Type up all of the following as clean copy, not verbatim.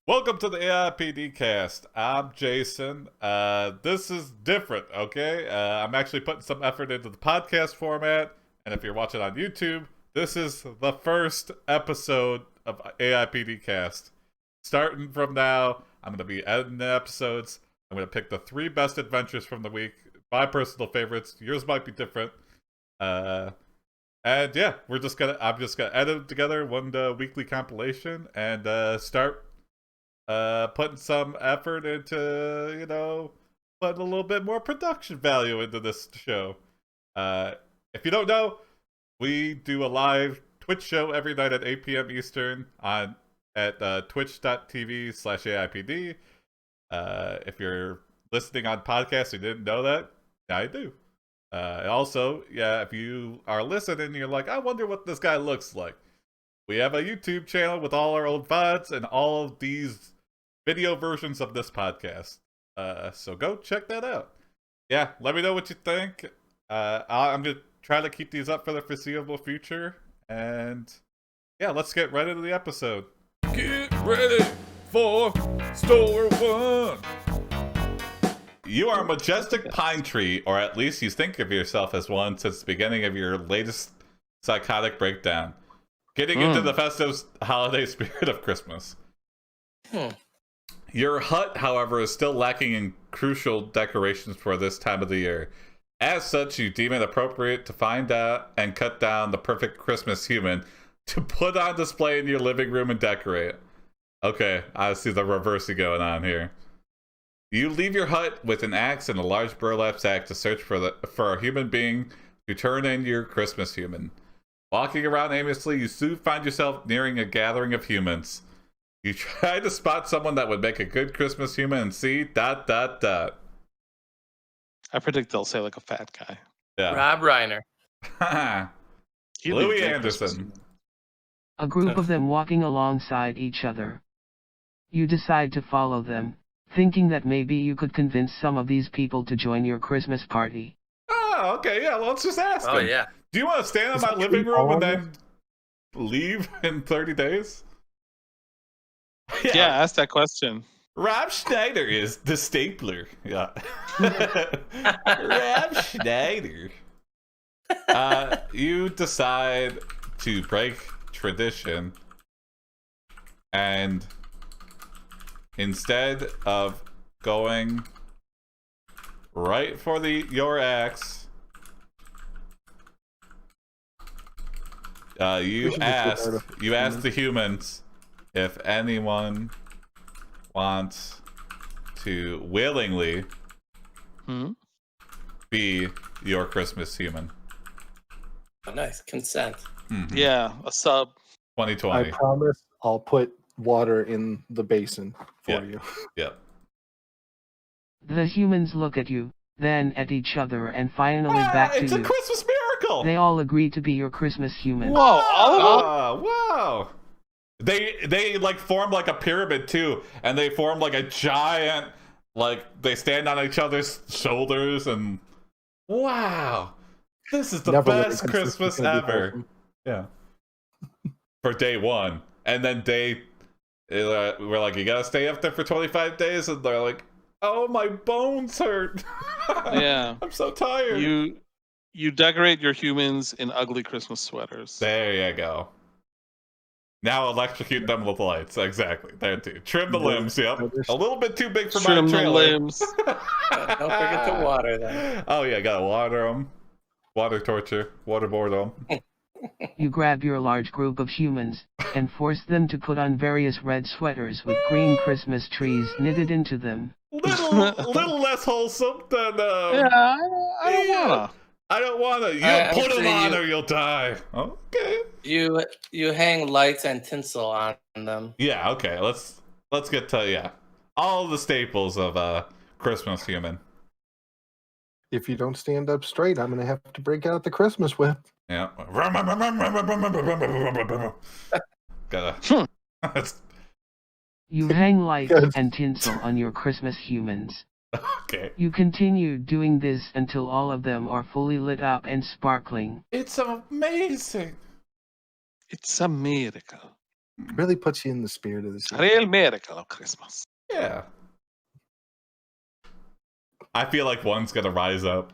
Welcome to the AIPDcast. I'm Jason. This is different, okay? I'm actually putting some effort into the podcast format, and if you're watching on YouTube, this is the first episode of AIPDcast. Starting from now, I'm going to be editing the episodes. I'm going to pick the 3 best adventures from the week, my personal favorites. Yours might be different. And yeah, I'm just gonna edit it together, one weekly compilation, and start putting some effort into, putting a little bit more production value into this show. If you don't know, we do a live Twitch show every night at 8 p.m. Eastern at twitch.tv/AIPD. If you're listening on podcasts and didn't know that, now you do. Also, yeah, if you are listening and you're like, I wonder what this guy looks like, we have a YouTube channel with all our old VODs and all of these video versions of this podcast. So go check that out. Yeah, let me know what you think. I'm going to try to keep these up for the foreseeable future. And yeah, let's get right into the episode. Get ready for Store One. You are a majestic pine tree, or at least you think of yourself as one since the beginning of your latest psychotic breakdown. Getting into the festive holiday spirit of Christmas. Your hut, however, is still lacking in crucial decorations for this time of the year. As such, you deem it appropriate to find out and cut down the perfect Christmas human to put on display in your living room and decorate. Okay, I see the reversing going on here. You leave your hut with an axe and a large burlap sack to search for a human being to turn in your Christmas human. Walking around aimlessly, you soon find yourself nearing a gathering of humans. You try to spot someone that would make a good Christmas human and see ... I predict they'll say like a fat guy. Yeah. Rob Reiner. Louis Anderson. A group of them walking alongside each other. You decide to follow them, thinking that maybe you could convince some of these people to join your Christmas party. Oh, okay, yeah, let's just ask Oh, him. yeah. Do you want to stand in my living room and then leave in 30 days? Yeah, ask that question. Rob Schneider is the stapler. Yeah. Rob Schneider. You decide to break tradition and instead of going right for your axe, you ask the humans if anyone wants to willingly be your Christmas human. Oh, nice. Consent. Mm-hmm. Yeah, a sub. 2020. I promise I'll put water in the basin for you. Yep. The humans look at you, then at each other, and finally back to you. It's a Christmas miracle! They all agree to be your Christmas human. Whoa, all of them? Wow. They like form like a pyramid too, and they form like a giant, like they stand on each other's shoulders, and wow, this is the best Christmas ever. Yeah. For day one, and then we're like, you gotta stay up there for 25 days, and they're like, oh, my bones hurt. Yeah. I'm so tired. You decorate your humans in ugly Christmas sweaters. There you go. Now electrocute them with lights. Exactly. There too. Trim the limbs. Yep. A little bit too big for my trailer. Trim the limbs. Don't forget to water them. Oh yeah, gotta water them. Water torture. Waterboard them. You grab your large group of humans, and force them to put on various red sweaters with green Christmas trees knitted into them. Little less wholesome than Yeah, I don't wanna. I don't wanna. You put them on or you'll die. Okay. You hang lights and tinsel on them. Yeah. Okay. Let's get to all the staples of Christmas human. If you don't stand up straight, I'm gonna have to break out the Christmas whip. Yeah. Gotta. You hang lights and tinsel on your Christmas humans. Okay. You continue doing this until all of them are fully lit up and sparkling. It's amazing. It's a miracle. Really puts you in the spirit of the season. Real miracle of Christmas. Yeah. I feel like one's gonna rise up.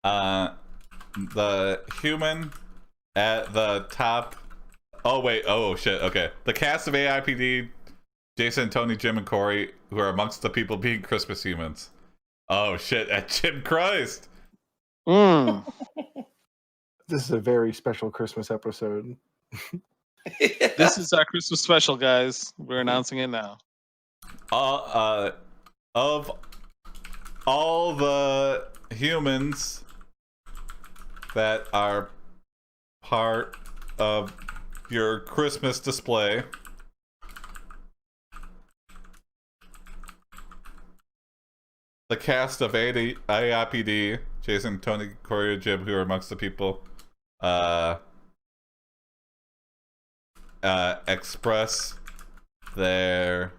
The human at the top. Oh wait. Oh shit. Okay. The cast of AIPD, Jason, Tony, Jim, and Corey, who are amongst the people being Christmas humans. Oh shit! At Jim Christ. Mm. This is a very special Christmas episode. This is our Christmas special, guys. We're announcing it now. Of all the humans that are part of your Christmas display, the cast of AIPD, Jason, Tony, Corey, Jim, who are amongst the people, express their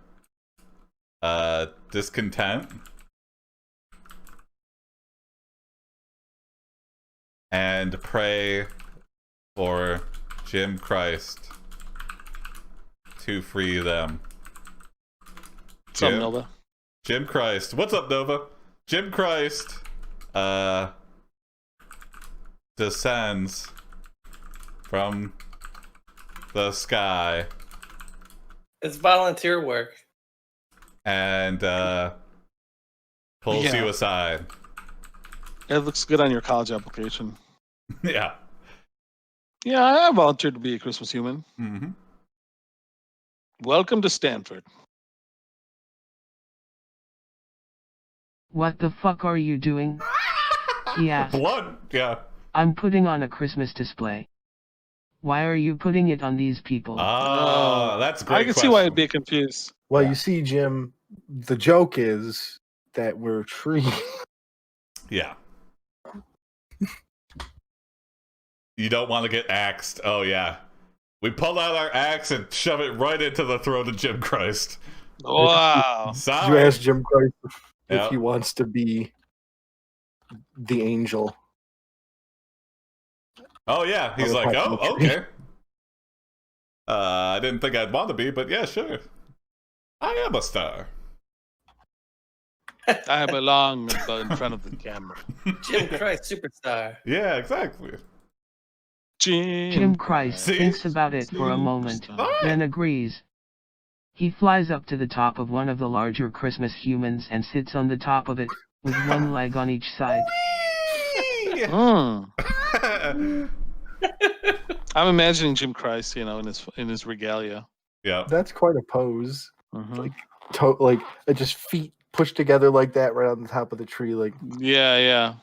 discontent and pray for Jim Christ to free them. What's up, Nova? Jim Christ. What's up, Nova? Jim Christ descends from the sky It's volunteer work. and pulls Yeah. you aside. It looks good on your college application. Yeah. Yeah, I volunteered to be a Christmas human. Mm-hmm. Welcome to Stanford. What the fuck are you doing? He asked. Blood. Yeah. I'm putting on a Christmas display. Why are you putting it on these people? Oh, that's a great. I can see why I'd question. be confused. Well, Yeah. you see, Jim, the joke is that we're trees. Yeah. You don't want to get axed. Oh yeah. We pull out our axe and shove it right into the throat of Jim Christ. Wow. You Sorry. ask Jim Christ if Yep. he wants to be the angel. Oh yeah. He's On the like, top oh, of the tree. okay. I didn't think I'd want to be, but yeah, sure. I am a star. I belong in front of the camera. Jim Christ, superstar. Yeah, exactly. Jim Christ See? thinks about it for a moment, then agrees. He flies up to the top of one of the larger Christmas humans and sits on the top of it, with one leg on each side. Mm. I'm imagining Jim Christ, in his regalia. Yeah. That's quite a pose. Mhm. Like just feet pushed together like that right on the top of the tree. Like Yeah.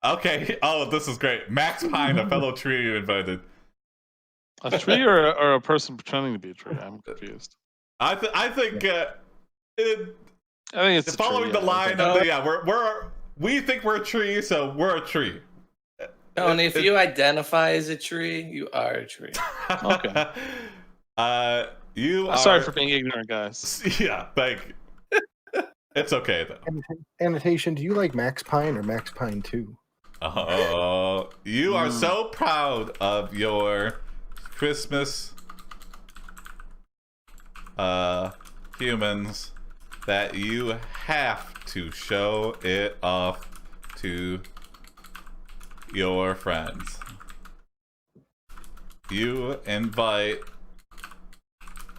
Okay. Oh, this is great. Max Pine, a fellow tree you invited. A tree or a person pretending to be a tree? I'm confused. I think I think it's a following tree, the yeah. line of the we think we're a tree, so we're a tree. Tony, if you identify as a tree, you are a tree. Okay. You are Sorry for being ignorant, guys. Yeah, thank you. It's okay though. annotation. Do you like Max Pine or Max Pine 2? Oh, you are so proud of your Christmas humans that you have to show it off to your friends. You invite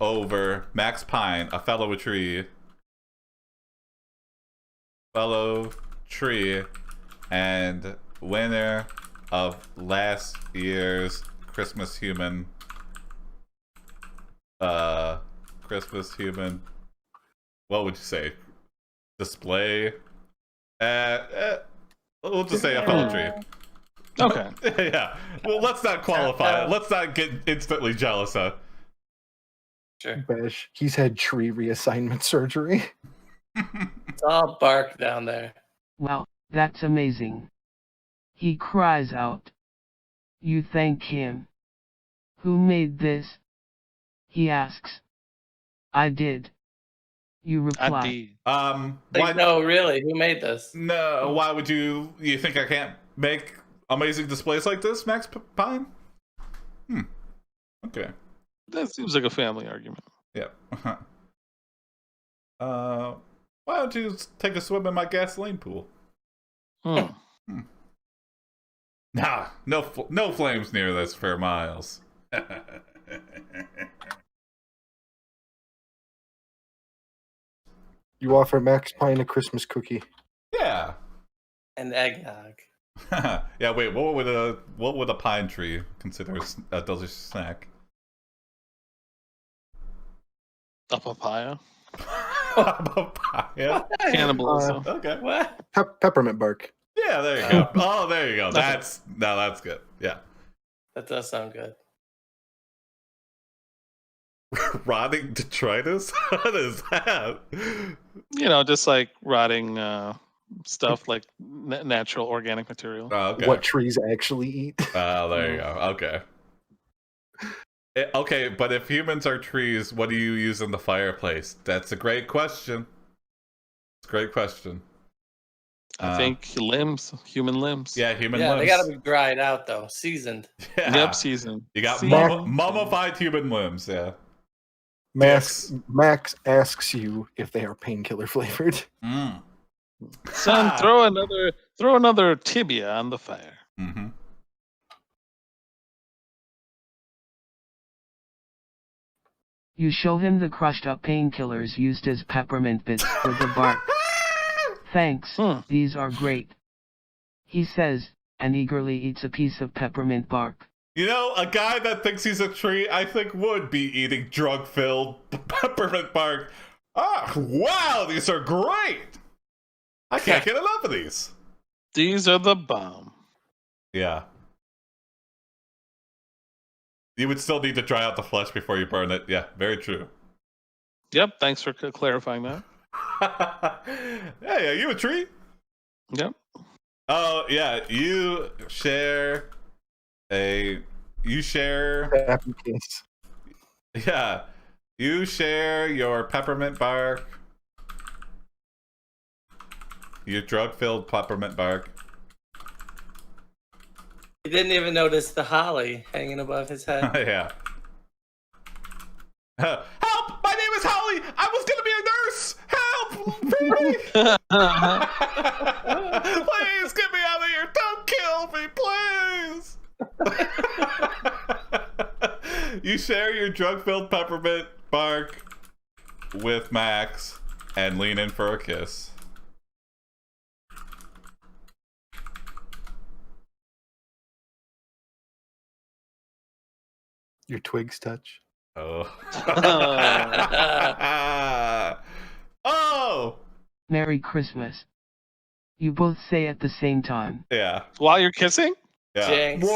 over Max Pine, a fellow tree, and winner of last year's Christmas human what would you say, display, we'll just say a fellow tree. Okay. Yeah, well, let's not qualify it. Let's not get instantly jealous, huh? Sure. Bash. He's had tree reassignment surgery. It's all bark down there. Wow, that's amazing. He cries out. You thank him. Who made this? He asks. I did. You reply. Why, Like, no, really, who made this? no, why would you think I can't make amazing displays like this, Max Pine? Okay. That seems like a family argument. Yeah. Why don't you take a swim in my gasoline pool? Hmm. Nah, no flames near this for miles. You offer Max Pine a Christmas cookie. Yeah. And eggnog. Yeah. Wait. What would a pine tree consider a delicious snack? A papaya. Papaya. Cannibalism. Okay. What? Peppermint bark. Yeah. There you go. Oh, there you go. That's good. Yeah. That does sound good. Rotting detritus? What is that? Just like rotting stuff, like natural organic material. Oh, okay. What trees actually eat. Oh, there you go. Okay. Okay, but if humans are trees, what do you use in the fireplace? That's a great question. It's a great question. I think human limbs. Yeah, human Yeah, limbs. they gotta be dried out though, seasoned. Yeah. Yep, season. You got Season. mummified human limbs, yeah. Max asks you if they are painkiller flavored. Mm. Son, throw another tibia on the fire. Mm-hmm. You show him the crushed up painkillers used as peppermint bits for the bark. Thanks, these are great. He says, and eagerly eats a piece of peppermint bark. You know, a guy that thinks he's a tree, I think would be eating drug-filled peppermint bark. Ah, wow, these are great! I can't get enough of these. These are the bomb. Yeah. You would still need to dry out the flesh before you burn it. Yeah, very true. Yep, thanks for clarifying that. Hey, are you a tree? Yep. Oh, yeah, you share Happy case. Yeah, you share your peppermint bark, your drug-filled peppermint bark. He didn't even notice the holly hanging above his head. Yeah. Help! My name is Holly! I was gonna be a nurse! Help! Please get me out of here! Don't kill me, please! You share your drug-filled peppermint bark with Max and lean in for a kiss. Your twigs touch. Oh. Oh! Merry Christmas. You both say at the same time. Yeah. While you're kissing? Yeah. Jinx.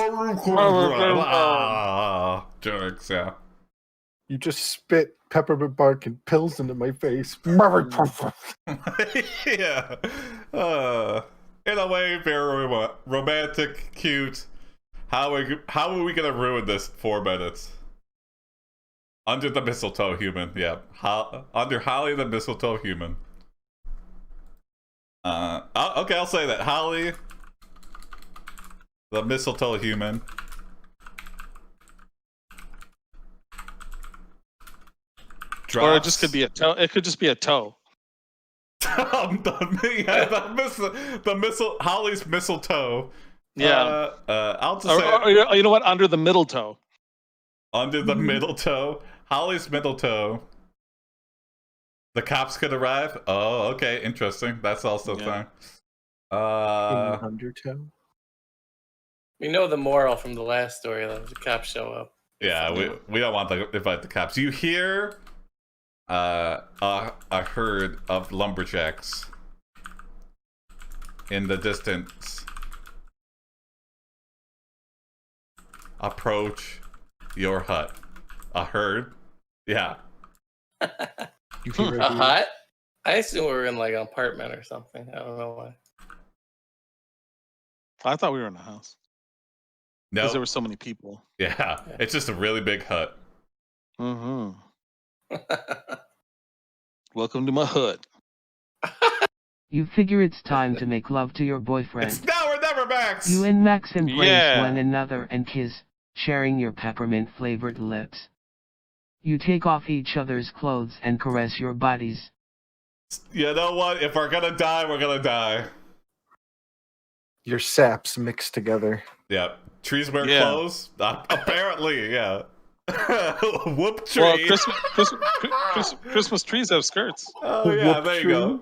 Jinx, yeah. You just spit peppermint bark and pills into my face. Yeah. In a way, very romantic, cute. How are we gonna ruin this 4 minutes? Under the mistletoe human, yeah. Under Holly the mistletoe human. Okay, I'll say that. Holly the mistletoe human. Drops. Or it just could be a toe. It could just be a toe. Holly's mistletoe. Yeah. I'll just say Or you know what? Under the middle toe. under the middle toe. Holly's middle toe. The cops could arrive. Oh, okay, interesting. That's also a thing. In the undertow. We know the moral from the last story, though. The cops show up. Yeah, we don't want to invite the cops. You hear a herd of lumberjacks in the distance approach your hut. A herd? Yeah. You hear A hut? I assume we were in like an apartment or something. I don't know why. I thought we were in a house. No. Because there were so many people. Yeah, it's just a really big hut. Mm-hmm. Welcome to my hut. You figure it's time to make love to your boyfriend. It's now or never, Forever Max! You and Max embrace Yeah. one another and kiss, sharing your peppermint-flavored lips. You take off each other's clothes and caress your bodies. You know what? If we're gonna die, we're gonna die. Your saps mixed together. Yeah. Trees wear Yeah. clothes? Apparently, yeah. Whoop tree. Well, Christmas trees have skirts. Oh yeah, Whoop there you tree. go.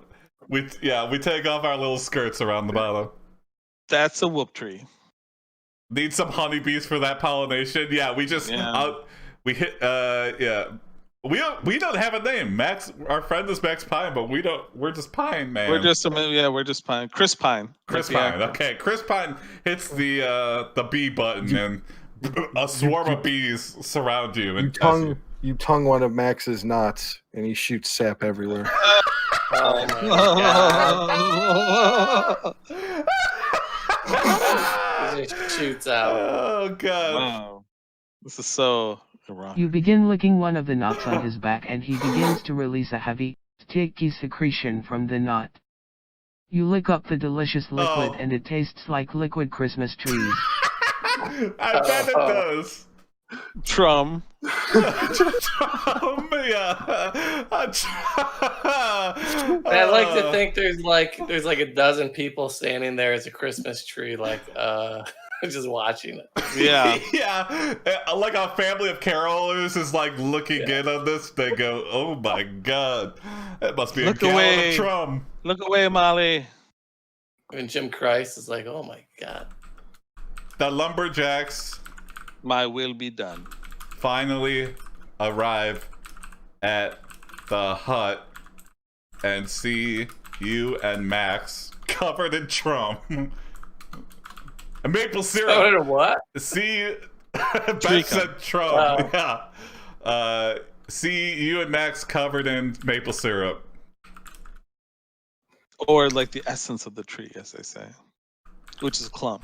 We take off our little skirts around the bottom. That's a whoop tree. Need some honeybees for that pollination. Yeah, we just we hit yeah. We don't have a name. Max, our friend is Max Pine, but we're just Pine, man. We're just Pine. Chris Pine. Chris That's the Pine. actor. Okay, Chris Pine hits the B button and a swarm of bees surround you and You tongue one of Max's knots, and he shoots sap everywhere. Oh my god. It just shoots out. Oh god. Wow. This is so ironic. You begin licking one of the knots on his back and he begins to release a heavy, sticky secretion from the knot. You lick up the delicious liquid and it tastes like liquid Christmas trees. I bet it does. Trum. I like to think there's like a dozen people standing there as a Christmas tree, like just watching it. Yeah. Yeah, like a family of carolers is like looking in on this. They go, "Oh my god, that must be Look a gallon away. of Trum." Look away, Molly. And Jim Christ is like, oh my god. The lumberjacks My will be done. finally arrive at the hut and see you and Max covered in Trum. Maple syrup. Oh, what? See, Tree Beth said Trump. Wow. Yeah. See you and Max covered in maple syrup. Or like the essence of the tree, as they say, which is a clump.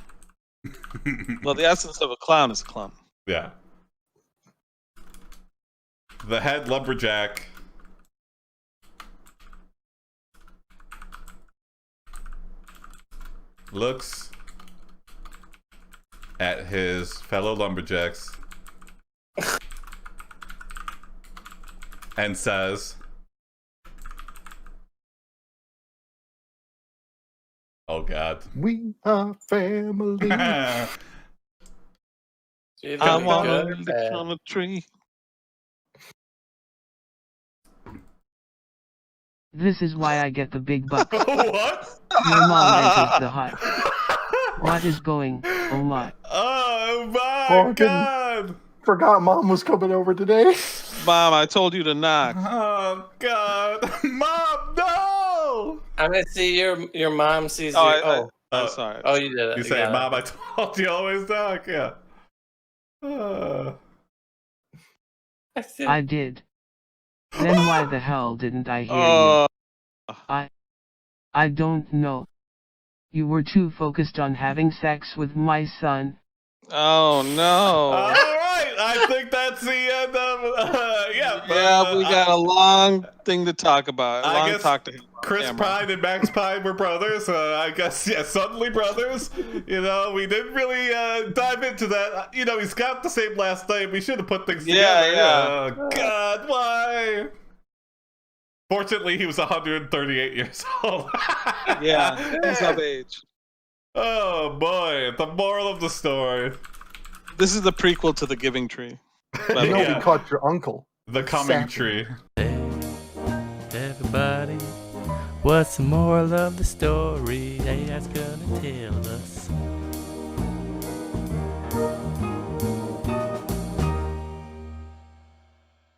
Well, the essence of a clown is a clump. Yeah. The head lumberjack looks at his fellow lumberjacks and says, "Oh God." We are family. She's I gonna be want good or to bad. become a tree. This is why I get the big bucks. What? Your mom enters the hut. What is going, oh my. Oh my Fucking- God! Forgot Mom was coming over today. Mom, I told you to knock. Oh God! Mom, no! I'm gonna see your mom sees Oh, you. I'm sorry. Oh, you did it. You I say, got it. "Mom, I told you always talk." Yeah. I did. Then why the hell didn't I hear Oh, you? I don't know. You were too focused on having sex with my son. oh All no. right, I think that's the end of. Yeah, we got a long thing to talk about. A I long guess talk to him. on Chris camera. Pine and Max Pine were brothers. I guess, yeah, suddenly brothers. You know, we didn't really dive into that. You know, he's got the same last name. We should have put things Yeah, together. yeah. Oh, God, why? Fortunately, he was 138 years old. Yeah, he's of age. Oh, boy. The moral of the story. This is the prequel to The Giving Tree. You know Yeah. we caught your uncle. The coming Sappy. tree. Everybody, what's the moral of the story? AI's gonna tell us.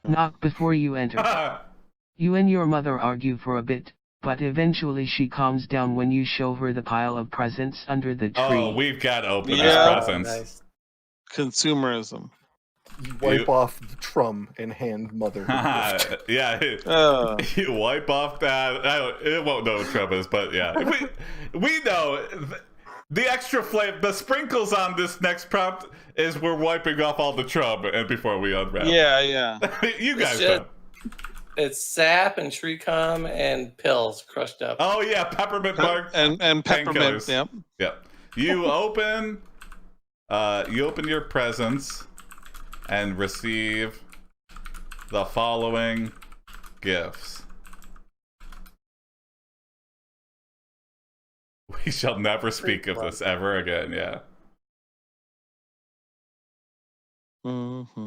Knock before you enter. You and your mother argue for a bit, but eventually she calms down when you show her the pile of presents under the tree. Oh, we've got to open Yeah. these presents. Nice. Consumerism. You wipe You- off the Trum and hand Mother. the gift. Yeah, you wipe off that. It won't know what Trump is, but yeah, we know the extra flavor, the sprinkles on this next prompt is we're wiping off all the Trump and before we unwrap. Yeah, yeah. You guys Shit. know. It's sap and tree cum and pills crushed up. Oh yeah, peppermint bark. And peppermint. Painkillers. Yep. Yep. You open your presents and receive the following gifts. We shall never speak of this ever again, yeah.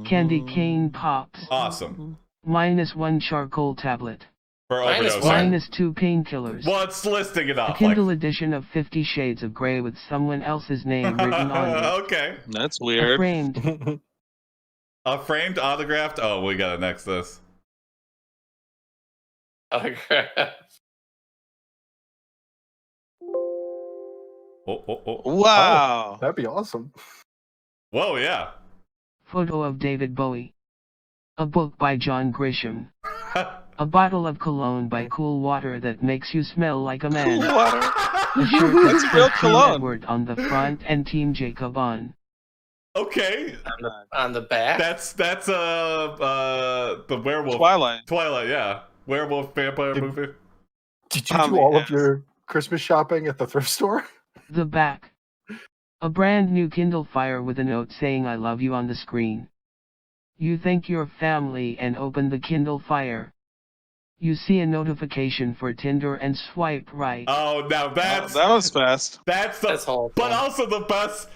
Candy cane pops. Awesome. -1 charcoal tablet. For Minus overdose. one. -2 painkillers. What's listing it A off? Kindle edition of 50 Shades of Grey with someone else's name written on it. Okay. That's A weird. framed. A framed autographed? Oh, we gotta next this. Okay. Oh. Wow. That'd be awesome. Whoa, yeah. Photo of David Bowie. A book by John Grisham. A bottle of cologne by Cool Water that makes you smell like a man. Cool water. A shirt that That's real says Team cologne. Edward on the front and Team Jacob on. Okay. On the back. That's the werewolf. Twilight. Yeah. Werewolf vampire movie. Did you do all of your Christmas shopping at the thrift store? The back. A brand new Kindle Fire with a note saying I love you on the screen. You thank your family and open the Kindle Fire. You see a notification for Tinder and swipe right. Oh, now that's that was fast. That's whole but fun. also the best.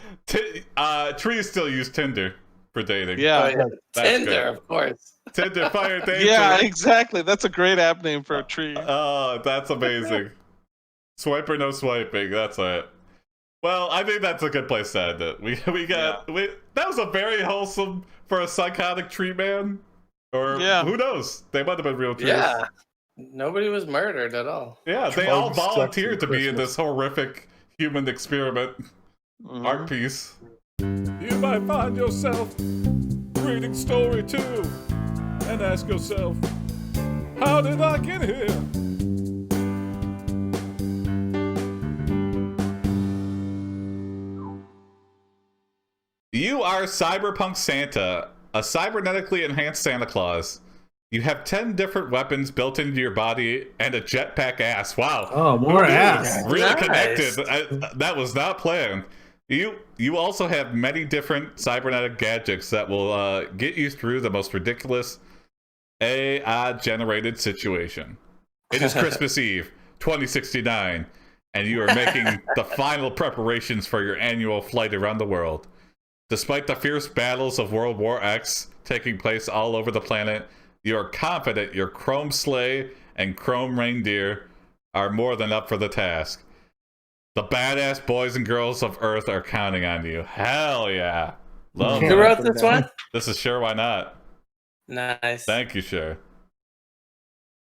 Trees still use Tinder for dating. Yeah. Oh, yeah. That's Tinder, good. of course. Tinder Fire Dating. Yeah, exactly. That's a great app name for a tree. Oh, that's amazing. Swipe or no swiping. That's it. Well, I think that's a good place to end it. We that was a very wholesome for a psychotic tree man. Or who knows? They might have been real trees. Yeah. Nobody was murdered at all. Yeah, they all Drugs, sex, volunteered and to be in Christmas. this horrific human experiment art piece. You might find yourself reading story 2 and ask yourself, how did I get here? You are Cyberpunk Santa, a cybernetically enhanced Santa Claus. You have 10 different weapons built into your body and a jetpack ass. Wow. Oh, more ass. Really Nice. connected. That was not planned. You also have many different cybernetic gadgets that will get you through the most ridiculous AI-generated situation. It is Christmas Eve, 2069, and you are making the final preparations for your annual flight around the world. Despite the fierce battles of World War X taking place all over the planet, you are confident your chrome sleigh and chrome reindeer are more than up for the task. The badass boys and girls of Earth are counting on you. Hell yeah. Love Who that. wrote this one? This is Sure Why Not. Nice. Thank you, Sure.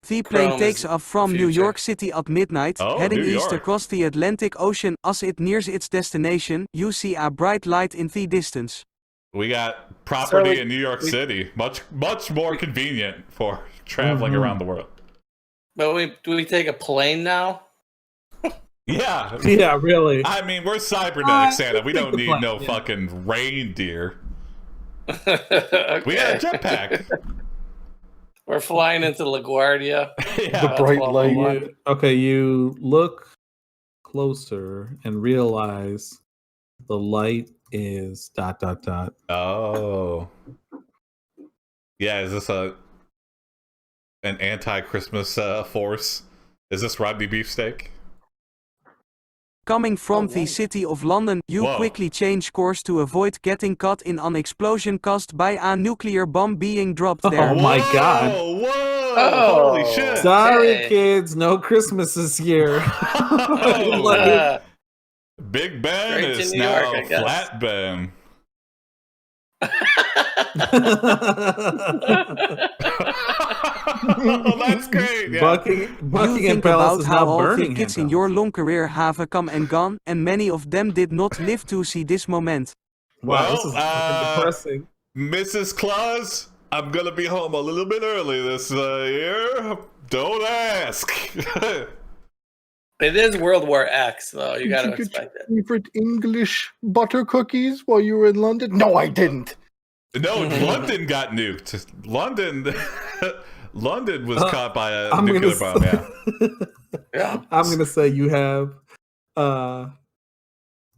The plane Chrome takes is off from New future. York City at midnight, Oh, heading New east York. across the Atlantic Ocean. As it nears its destination, you see a bright light in the distance. We got property So in New York City. Much more convenient for traveling around the world. But do we take a plane now? Yeah. Yeah, really. I mean, we're cybernetic Santa. We take don't the need plane, no yeah. fucking reindeer. Okay. We got a jetpack. We're flying into LaGuardia. Yeah. The bright Well, light. You- okay, you look closer and realize the light is ... Oh. Yeah, is this an anti-Christmas force? Is this Rodney Beefsteak? Coming from the city of London, you Whoa. quickly change course to avoid getting caught in an explosion caused by a nuclear bomb being dropped there. Oh my God. Whoa! Oh. Holy shit! Sorry, Okay. kids, no Christmas this year. Uh, Big Ben Straight to is New York, now I guess. Flat Ben. Oh, that's great. Yeah. Bucking You Buckingham think Palace about is how now all the Birmingham kids in Palace. your long career have come and gone, and many of them did not live to see this moment. Wow, this is Well, fucking depressing. Mrs. Claus, I'm gonna be home a little bit early this year. Don't ask. it is World War X, though. You Did got to you get expect it. your favorite English butter cookies while you were in London? No, I didn't. No, London got nuked. London was caught by a I'm nuclear gonna bomb. Yeah. Yeah. I'm gonna say you have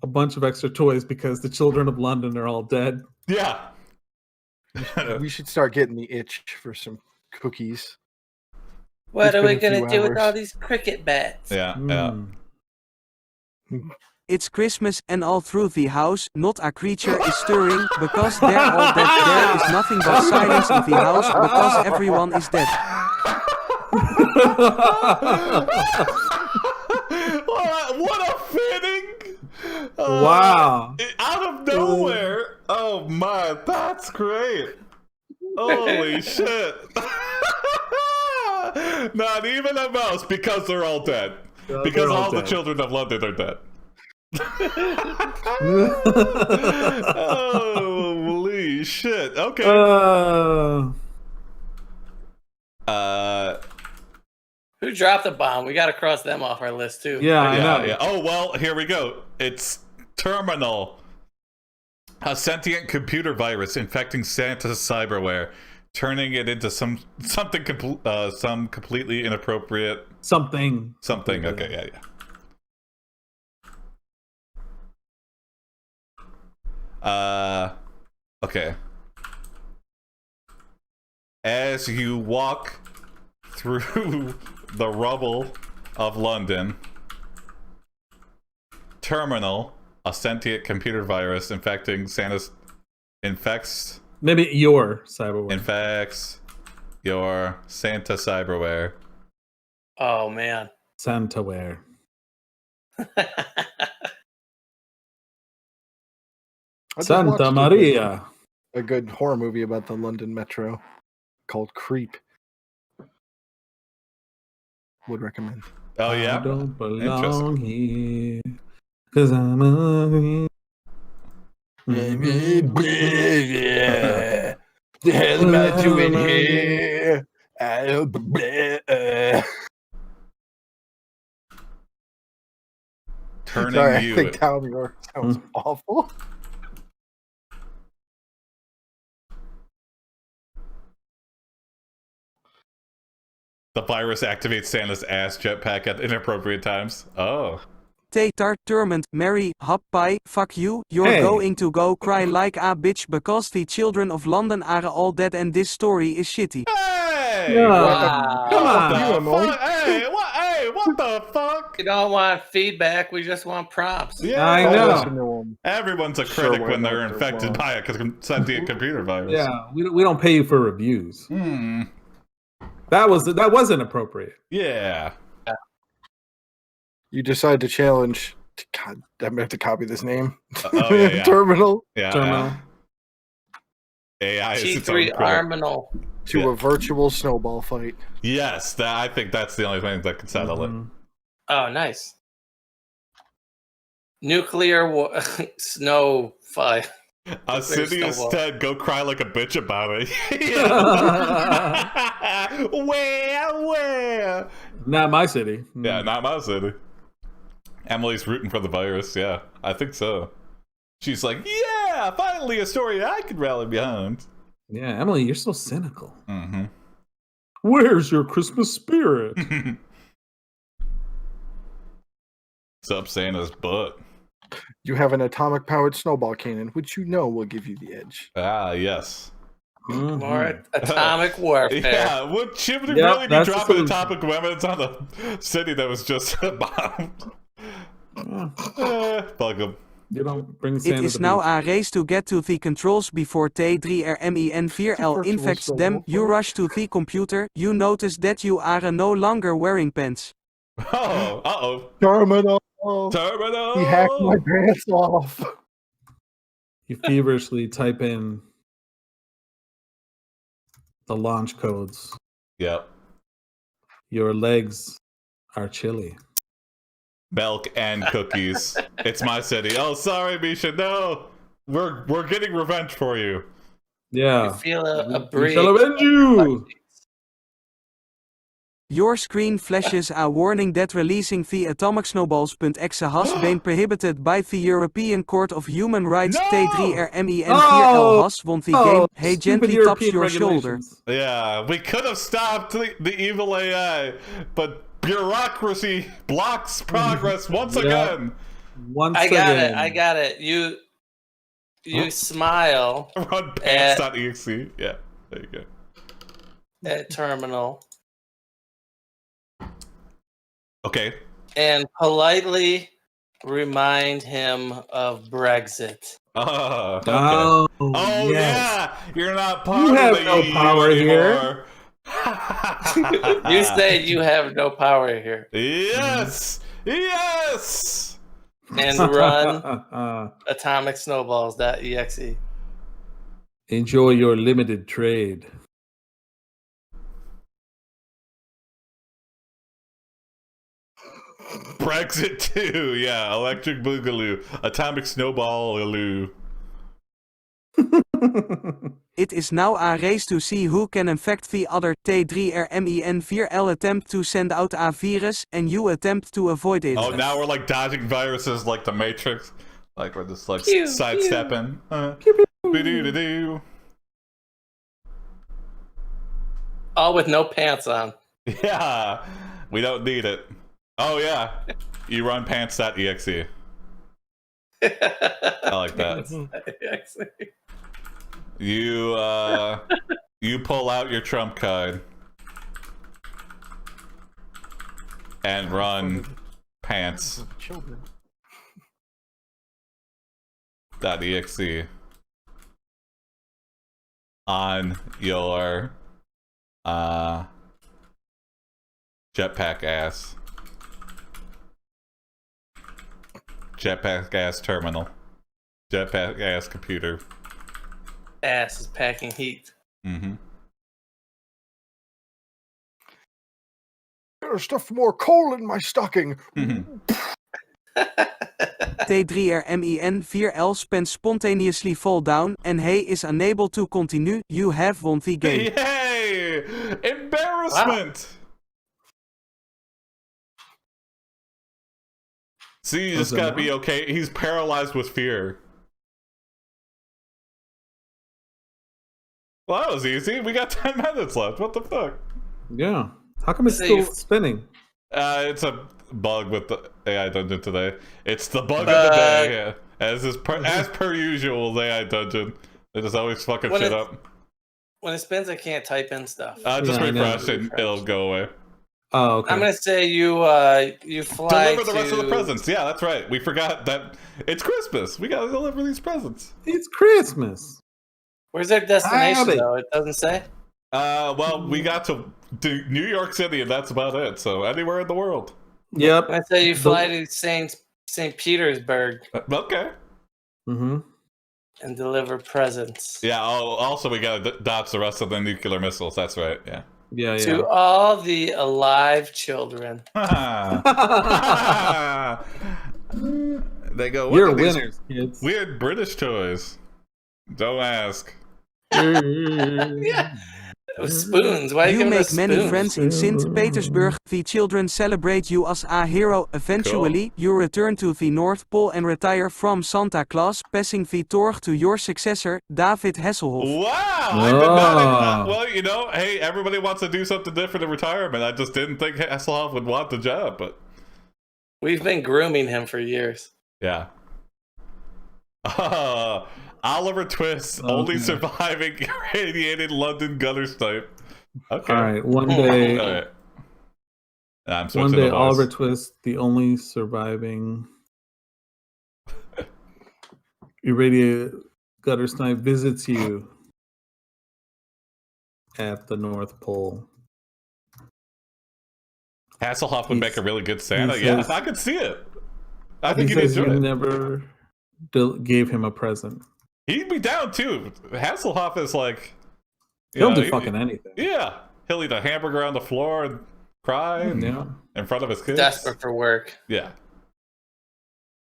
a bunch of extra toys because the children of London are all dead. Yeah. We should start getting the itch for some cookies. What It's are we been a gonna few do with all hours. these cricket bats? Yeah. It's Christmas and all through the house, not a creature is stirring, because they're all dead. There is nothing but silence in the house, because everyone is dead. What a fitting! Wow. Out of nowhere! Oh my, that's great! Holy shit! Not even a mouse, because they're all dead. Because all the children of London are dead. Holy shit! Okay. Who dropped the bomb? We gotta cross them off our list too. Yeah, I know. Yeah. Oh well, here we go. It's Terminal, a sentient computer virus infecting Santa's cyberware, turning it into some completely inappropriate Something. Okay, yeah. Okay. As you walk through the rubble of London, Terminal, a sentient computer virus infecting infects Maybe your cyberware. infects your Santa cyberware. Oh man. Santaware. I just Santa watched Maria. a good horror movie about the London Metro called Creep. Would recommend. Oh yeah. I don't belong Interesting. here. Cause I'm hungry. The hell am I doing here? Turning Sorry, I you. think Tom York sounds awful. The virus activates Santa's ass jetpack at inappropriate times. Oh. Tatar, Turment, Mary, Hop Pie, fuck you, you're Hey. going to go cry like a bitch because the children of London are all dead and this story is shitty. Hey! Yeah. Wow. Come What on. the You annoyed? fuck? Hey, what the fuck? We don't want feedback. We just want prompts. Yeah, I I'll know. listen to 'em. Everyone's a Sure, critic why when they're not? They're infected wrong. by a sentient computer virus. Yeah, we don't pay you for reviews. Hmm. That wasn't appropriate. Yeah. You decide to challenge. God, I'm gonna have to copy this name. Oh, yeah. Terminal Yeah. Terminal. AI is its own G3 critic. Arminal. to Yeah. a virtual snowball fight. Yes, I think that's the only thing that can settle it. Mhm. Oh, nice. Nuclear snow fight. A city is snowball. dead. Go cry like a bitch about it. Where? Not my city. Yeah, not my city. Emily's rooting for the virus. Yeah, I think so. She's like, yeah, finally a story I could rally behind. Yeah, Emily, you're so cynical. Mm-hmm. Where's your Christmas spirit? It's up Santa's butt. You have an atomic powered snowball cannon, which you know will give you the edge. Ah, yes. Mhm. More atomic warfare. Yeah, would Chimney Yep, really be that's the dropping solution. atomic weapons on the city that was just bombed? Bug them. You don't bring It Santa is to now beach. a race to get to the controls before T3RMEN4L Virtual infects snowball them. You fight. rush to the computer, you notice that you are no longer wearing pants. Oh, uh-oh. Terminal! Terminal! He hacked my pants off. You feverishly type in the launch codes. Yep. Your legs are chilly. Milk and cookies. It's my city. Oh, sorry, Misha. No, we're getting revenge for you. Yeah. You feel a We breeze. shall avenge you. Your screen flashes a warning that releasing the atomic snowballs.exe has been prohibited by the European Court of Human Rights. No! T3RMEN4L has won the game. Hey, stupid gently taps European your shoulder. regulations. Yeah, we could have stopped the evil AI, but bureaucracy blocks progress once Yeah. again. Once I got again. it. I got it. You smile Run pants.exe. Yeah, there you go. at terminal Okay. and politely remind him of Brexit. Okay. Oh, Oh yes. yeah, you're not part You of have the no EU power here. anymore. You say you have no power here. Yes, yes. And run atomic snowballs.exe. Enjoy your limited trade. Brexit 2, yeah. Electric Boogaloo. Atomic Snowball-aloo. It is now a race to see who can infect the other. T3RMEN4L attempt to send out a virus, and you attempt to avoid it. Oh, now we're like dodging viruses like the Matrix. Like we're just like Pew, sidestepping. Ba-doo-da-doo. All with no pants on. Yeah, we don't need it. Oh yeah, you run pants.exe. I like that. You pull out your trump card and run pants.exe on your jetpack ass. Jetpack ass terminal. Jetpack ass computer. Ass is packing heat. Mm-hmm. Gotta stuff more coal in my stocking. T3RMEN4L spends spontaneously fall down, and he is unable to continue. You have won the game. Yay! Embarrassment! Wow. See, you just gotta be okay. He's paralyzed with fear. Well, that was easy. We got 10 minutes left. What the fuck? Yeah. How come it's still spinning? It's a bug with the AI Dungeon today. It's the bug of the day. Yeah. As per usual, the AI Dungeon. They just always fucking shit up. When it spins, I can't type in stuff. Just refresh and it'll go away. Oh, okay. I'm gonna say you fly deliver the rest of the presents. Yeah, that's right. We forgot that it's Christmas. We gotta deliver these presents. It's Christmas. Where's their destination though? It doesn't say. Well, we got to New York City, and that's about it. So anywhere in the world. Yep. I say you fly to St. Petersburg. Okay. Mm-hmm. And deliver presents. Yeah. Oh, also we gotta dodge the rest of the nuclear missiles. That's right. Yeah. Yeah. To all the alive children. They go. You're winners, kids. Weird British toys. Don't ask. Yeah. Spoons. Why you make many spoons? friends in St. Petersburg. The children celebrate you as a hero. Eventually, you return to the North Pole and retire from Santa Claus, passing the torch to your successor, David Hasselhoff. Wow! I did not. Well, you know, hey, everybody wants to do something different in retirement. I just didn't think Hasselhoff would want the job, but we've been grooming him for years. Yeah. Oliver Twist, only surviving irradiated London gutter snipe. Okay. All right. One day. All right. I'm one day, Oliver Twist, the only surviving irradiated gutter snipe, visits you at the North Pole. Hasselhoff would make a really good Santa. Yeah, I could see it. I think he'd enjoy it. Never gave him a present. He'd be down too. Hasselhoff is like, he'll do fucking anything. Yeah, he'll eat a hamburger on the floor and cry in front of his kids. Desperate for work. Yeah.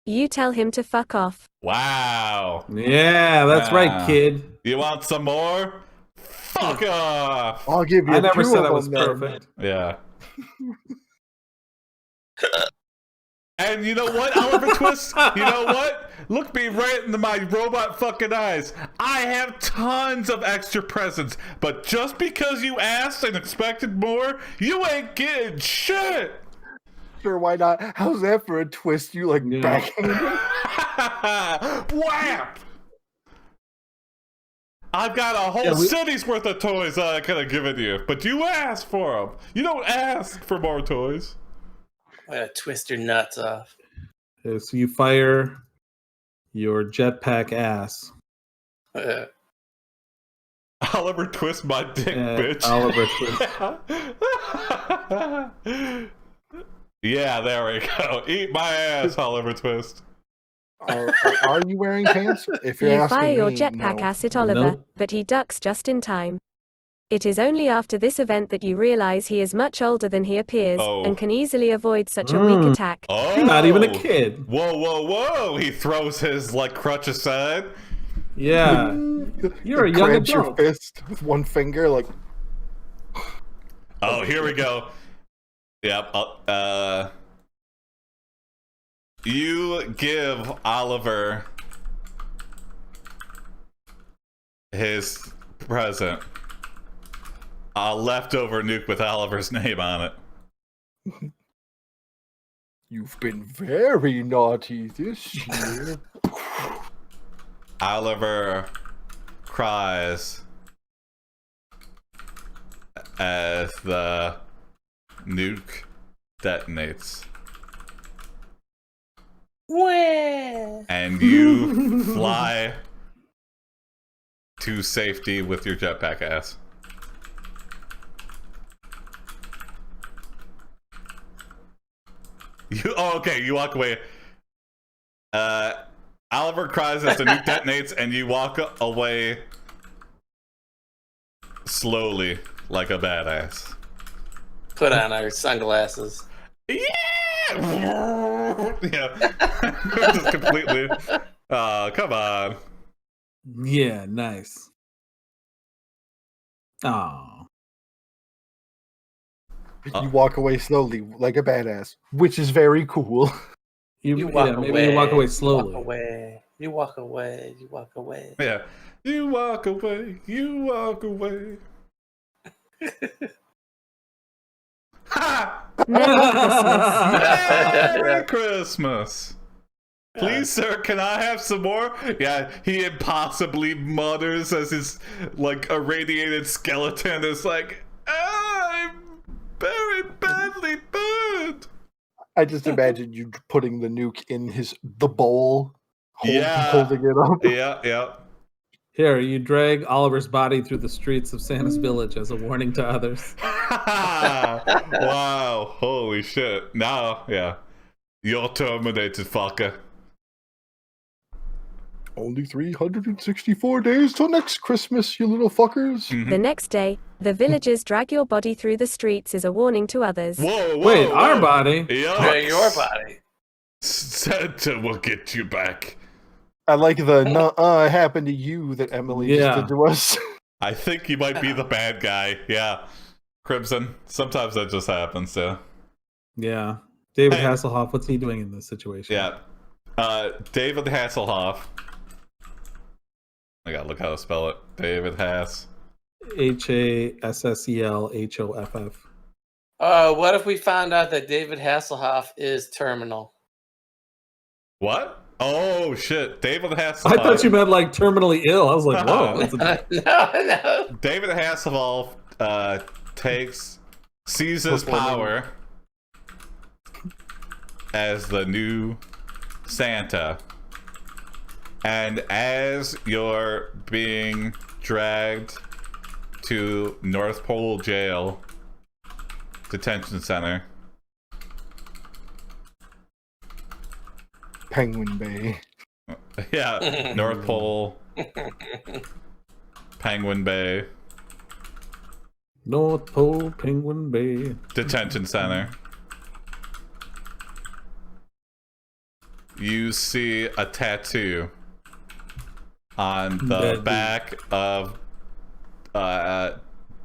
You tell him to fuck off. Wow. Yeah, that's right, kid. You want some more? Fuck off. I'll give you. I never said I was perfect. Yeah. And you know what, Oliver Twist? You know what? Look me right into my robot fucking eyes. I have tons of extra presents, but just because you asked and expected more, you ain't getting shit. Sure, why not? How's that for a twist? You like Yeah. backhand him? Whap! I've got a whole city's worth of toys that I could have given you, but you asked for them. You don't ask for more toys. I'm gonna twist your nuts off. Okay, so you fire your jetpack ass. Oliver twist my dick, bitch. Oliver twist. Yeah, there we go. Eat my ass, Oliver Twist. Are you wearing pants? If you're You asking fire your me, jetpack no. at Oliver, Nope. but he ducks just in time. It is only after this event that you realize he is much older than he appears, and can easily avoid such a weak attack. Oh, You're not even a kid. Whoa, whoa, whoa! He throws his crutch aside. Yeah, you're a young Clench your adult. fist with one finger, like. Oh, here we go. Yep. You give Oliver his present. A leftover nuke with Oliver's name on it. You've been very naughty this year. Oliver cries as the nuke detonates. And you fly to safety with your jetpack ass. You walk away. Oliver cries as the nuke detonates, and you walk away slowly, like a badass. Put on our sunglasses. Yeah! Just completely. Oh, come on. Yeah, nice. Oh. You walk away slowly, like a badass, which is very cool. You walk away. Maybe you walk away slowly. You walk away. You walk away. Yeah. You walk away. You walk away. Ha! Merry Christmas. Please, sir, can I have some more? Yeah, he impossibly mutters as his irradiated skeleton is like, I'm very badly burned. I just imagine you putting the nuke in the bowl, Yeah. holding it up. Yeah. Here, you drag Oliver's body through the streets of Santa's village as a warning to others. Wow, holy shit. Now, yeah. You're terminated, fucker. Only 364 days till next Christmas, you little fuckers. Mm-hmm. The next day, the villagers drag your body through the streets as a warning to others. Whoa, Wait, our body? Yucks. Your body. Santa will get you back. I like the nuh-uh happened to you that Emily just did to us. I think he might be the bad guy. Yeah. Crimson. Sometimes that just happens, yeah. Yeah. David Hasselhoff, what's he doing in this situation? Yeah. David Hasselhoff. I gotta look how to spell it. David Hass. Hassselhoff. What if we found out that David Hasselhoff is terminal? What? Oh shit, David Hasselhoff. I thought you meant terminally ill. I was like, whoa. No. David Hasselhoff seizes power as the new Santa. And as you're being dragged to North Pole Jail Detention Center, Penguin Bay. yeah, North Pole, Penguin Bay, North Pole, Penguin Bay Detention Center, you see a tattoo on the back of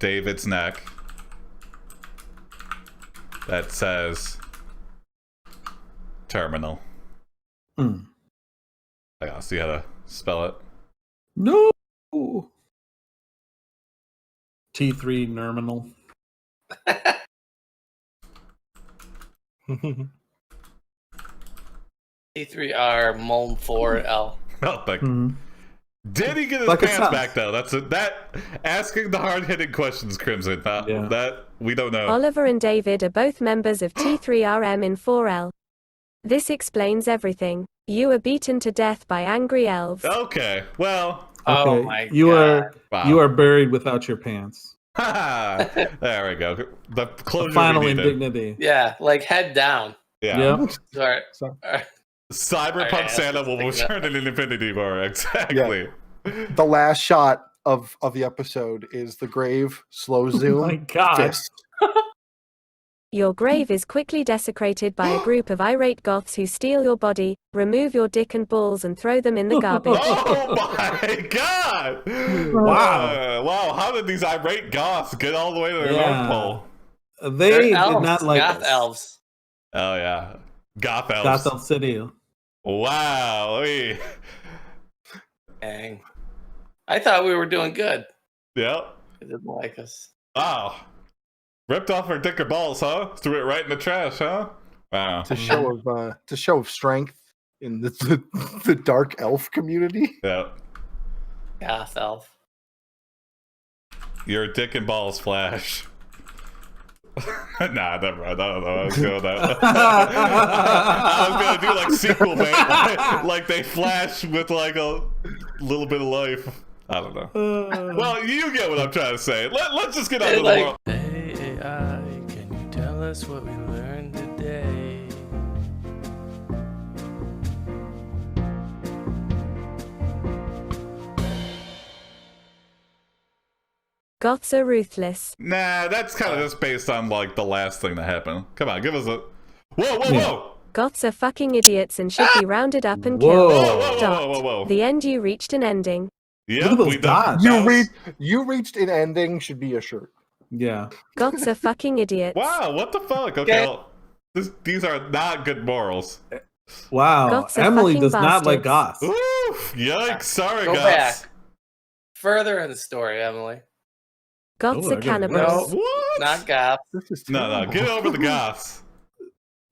David's neck that says terminal. I gotta see how to spell it. No. T3 terminal. T3R Molm 4L. Oh, thank Did he get his Like it pants sounds. back though? That asking the hard hitting questions, Crimson. That we don't know. Oliver and David are both members of T3RM in 4L. This explains everything. You were beaten to death by angry elves. Okay, well. Oh Okay, my you god. you are buried without your pants. There we go. The closure The final we needed. indignity. Yeah, like head down. Yeah. Yep. Sorry. So- Cyberpunk Alright, Santa will that's just return in an Infinity War. Exactly. The last shot of the episode is the grave, slow zoom, my God. fist. Your grave is quickly desecrated by a group of irate goths who steal your body, remove your dick and balls and throw them in the garbage. Oh my god! Wow. Wow, how did these irate goths get all the way to the Yeah. North Pole? They They're did elves, not like goth us. elves. Oh yeah. Goth elves. Gotham City. Wow. Dang. I thought we were doing good. Yep. They didn't like us. Wow. Ripped off her dick or balls, huh? Threw it right in the trash, huh? Wow. It's a show of strength in the dark elf community. Yep. Goth elf. Your dick and balls flash. Nah, never mind. I don't know. I was going that. I was gonna do like sequel, man. Like they flash with like a little bit of life. I don't know. Well, you get what I'm trying to say. Let's just get on to the moral. Hey AI, can you tell us what we learned today? Goths are ruthless. Nah, that's kind of just based on like the last thing that happened. Come on, give us a. Whoa! Goths are fucking idiots and should be rounded up and Whoa. killed. Whoa! Dot. The end, you reached an ending. Yep, Look at those we done. dots. You reached an ending should be a shirt. Yeah. Goths are fucking idiots. Wow, what the fuck? Okay, well, these are not good morals. Wow. Goths are Emily fucking does not like bastards. goths. Oof! Yikes! Sorry, Go guys. back. Further in the story, Emily. Goths Oh, are I gotta cannibals. No. What? Not goth. This is No, terrible. get over the goths.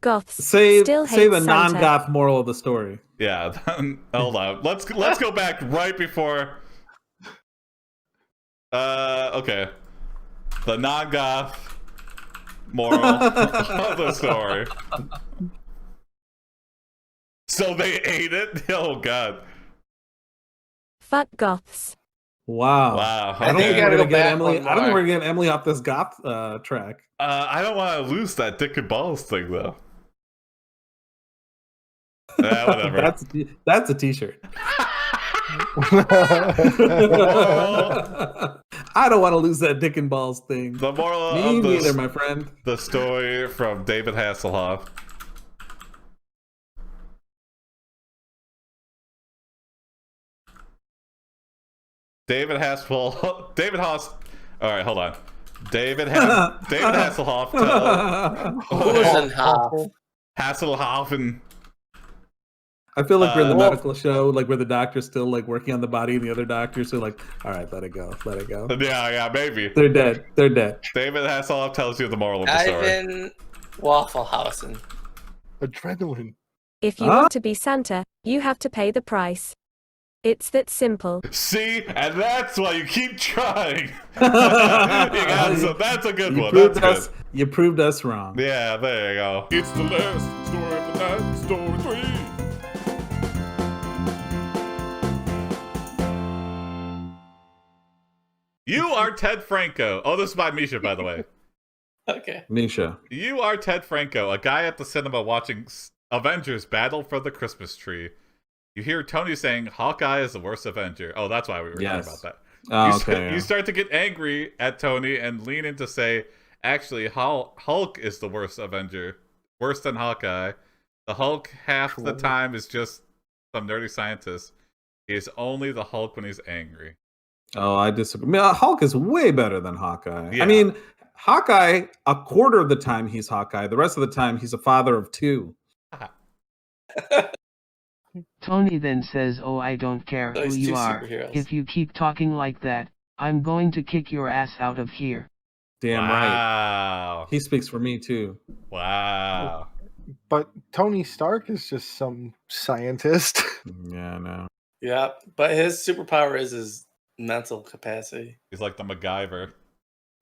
Goths Say still hate the Santa. non-goth moral of the story. Yeah, hold on. Let's go back right before. Okay. The non-goth moral of the story. So they ate it? Oh god. Fuck Goths. Wow. Wow. I don't think think you we're gotta gonna go get back Emily. one I don't think more. we're gonna get Emily off this goth track. I don't want to lose that dick and balls thing though. Whatever. That's a t-shirt. I don't want to lose that dick and balls thing. The moral Me of neither, my friend. the story from David Hasselhoff. David Hasselhoff. David Haas. All right, hold on. David Hasselhoff. Hasselhoff and. I feel like we're in the Well- medical show, like where the doctor's still like working on the body, and the other doctors are like, "All right, let it go, let it go." Yeah, maybe. They're dead. They're dead. David Hasselhoff tells you the moral of the story. Ivan Wafflehausen. Adrenaline. If you want to be Santa, you have to pay the price. It's that simple. See, and that's why you keep trying. That's a good one. That's good. You proved us wrong. Yeah, there you go. It's the last story of the night, story 3. You are Ted Franco. Oh, this is by Misha, by the way. Okay. Misha. You are Ted Franco, a guy at the cinema watching Avengers Battle for the Christmas Tree. You hear Tony saying Hawkeye is the worst Avenger. Oh, that's why we were talking about that. Oh, okay. You start to get angry at Tony and lean in to say, actually, Hulk is the worst Avenger. Worse than Hawkeye. The Hulk half the time is just some nerdy scientist. He's only the Hulk when he's angry. Oh, I disagree. I mean, Hulk is way better than Hawkeye. Yeah. I mean, Hawkeye, a quarter of the time he's Hawkeye. The rest of the time he's a father of two. Tony then says, "Oh, I don't care who Those you two are. superheroes. If you keep talking like that, I'm going to kick your ass out of here." Damn right. Wow. He speaks for me too. Wow. But Tony Stark is just some scientist. Yeah, I know. Yeah, but his superpower is his mental capacity. He's like the MacGyver.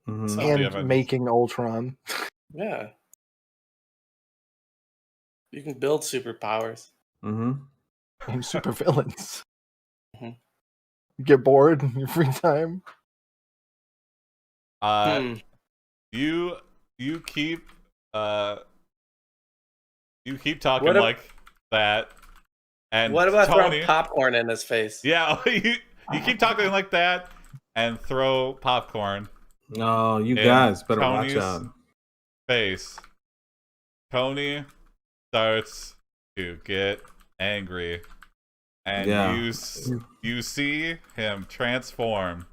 Mhm. So- the And Avengers. making Ultron. Yeah. You can build superpowers. Mm-hmm. And supervillains. Mhm. You get bored in your free time. You keep talking What if- like that. And What about Tony, throwing popcorn in his face? yeah, you keep talking like that and throw popcorn Oh, you in guys better Tony's watch out. face. Tony starts to get angry, and Yeah. you see him transform.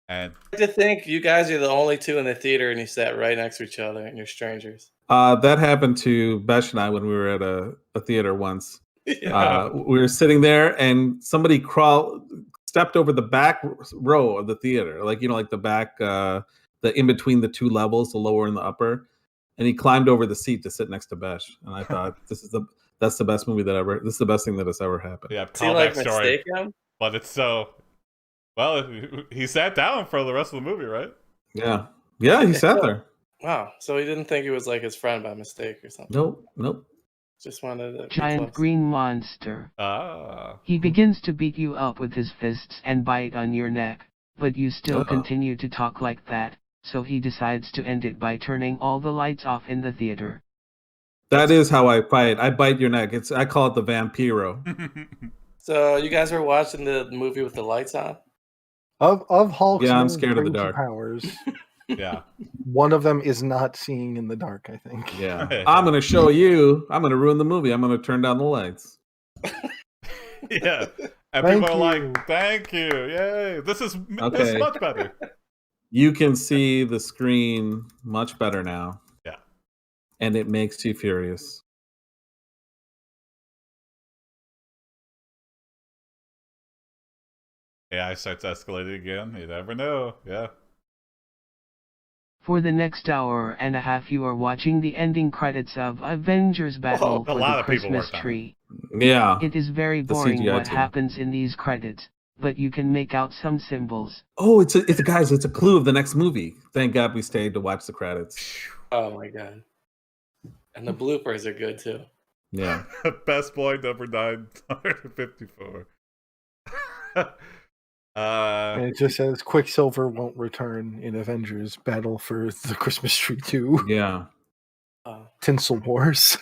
And I like to think you guys are the only two in the theater and you sat right next to each other and you're strangers. That happened to Besh and I when we were at a theater once. We were sitting there and somebody stepped over the back row of the theater, like like the back, the in between the two levels, the lower and the upper, and he climbed over the seat to sit next to Besh. And I thought, that's the best movie this is the best thing that has ever happened. yeah, Does he like callback story. mistake him? But it's so well. He sat down for the rest of the movie, right? Yeah, he sat there. Wow. So he didn't think it was like his friend by mistake or something. Nope. Just wanted to be Giant close. green monster. Ah. He begins to beat you up with his fists and bite on your neck, but you still Uh-oh. continue to talk like that, so he decides to end it by turning all the lights off in the theater. That is how I fight. I bite your neck. I call it the Vampiro. So you guys were watching the movie with the lights on? Of Hulk's Yeah, I'm many scared of the crazy dark. powers, Yeah. one of them is not seeing in the dark, I think. Yeah, I'm gonna show you. I'm gonna ruin the movie. I'm gonna turn down the lights. Yeah. And Thank people are you. like, "Thank you, yay! This is Okay. much better." You can see the screen much better now. Yeah. And it makes you furious. AI starts escalating again. You never know. Yeah. For the next hour and a half you are watching the ending credits of Avengers Battle a for lot the of people Christmas worked on it. Tree. Yeah. It is very The boring CGI what team. happens in these credits, but you can make out some symbols. Oh, it's a clue of the next movie. Thank God we stayed to watch the credits. Oh my god. And the bloopers are good too. Yeah. Best boy number 954. And it just says Quicksilver won't return in Avengers Battle for the Christmas Tree 2. Yeah. Tinsel Wars.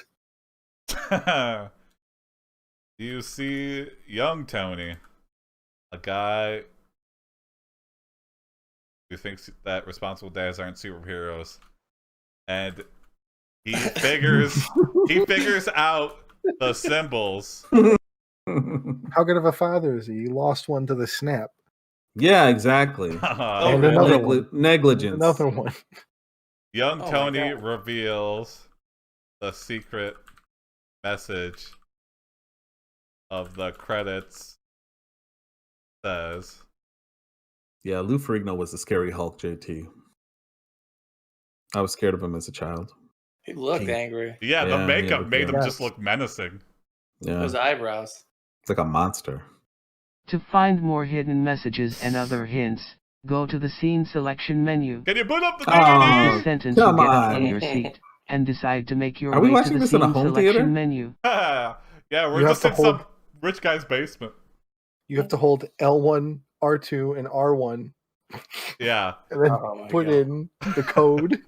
You see young Tony, a guy who thinks that responsible dads aren't superheroes, and he figures out the symbols. How good of a father is he? He lost one to the snap. Yeah, exactly. And another one. Negligence. Another one. Young Oh my Tony God. reveals the secret message of the credits. Says, Yeah, Lou Ferrigno was the scary Hulk, JT. I was scared of him as a child. He looked angry. yeah, the Yeah, he makeup looked made him good. just look menacing. Yeah. Those eyebrows. It's like a monster. To find more hidden messages and other hints, go to the scene selection menu. Can you put up the Oh, DVD? This sentence you come get up on. from your seat and decide to make your Are we way to watching the this in a scene home selection theater? menu. Yeah, we're You just have in to some hold- rich guy's basement. You have to hold L1, R2, and R1, Yeah. and then Oh my put God. in the code.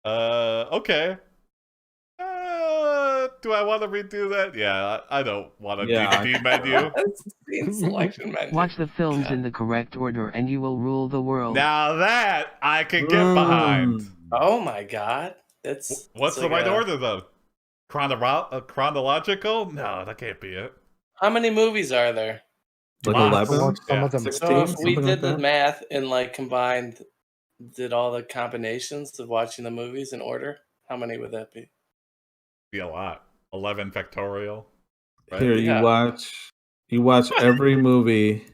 Okay. Do I want to redo that? Yeah, I don't want a Yeah. DVD menu. That's scene selection menu. Watch the films Yeah. in the correct order and you will rule the world. Now that I can get behind. Oh my god. It's What's it's the like right a- order, though? Chronological? No, that can't be it. How many movies are there? Like Lots. 11? Watch some Yeah. of them. 16? So if we something did like the that? math and like did all the combinations of watching the movies in order, how many would that be? Be a lot. 11 factorial. Right? Here, Yeah. you watch every movie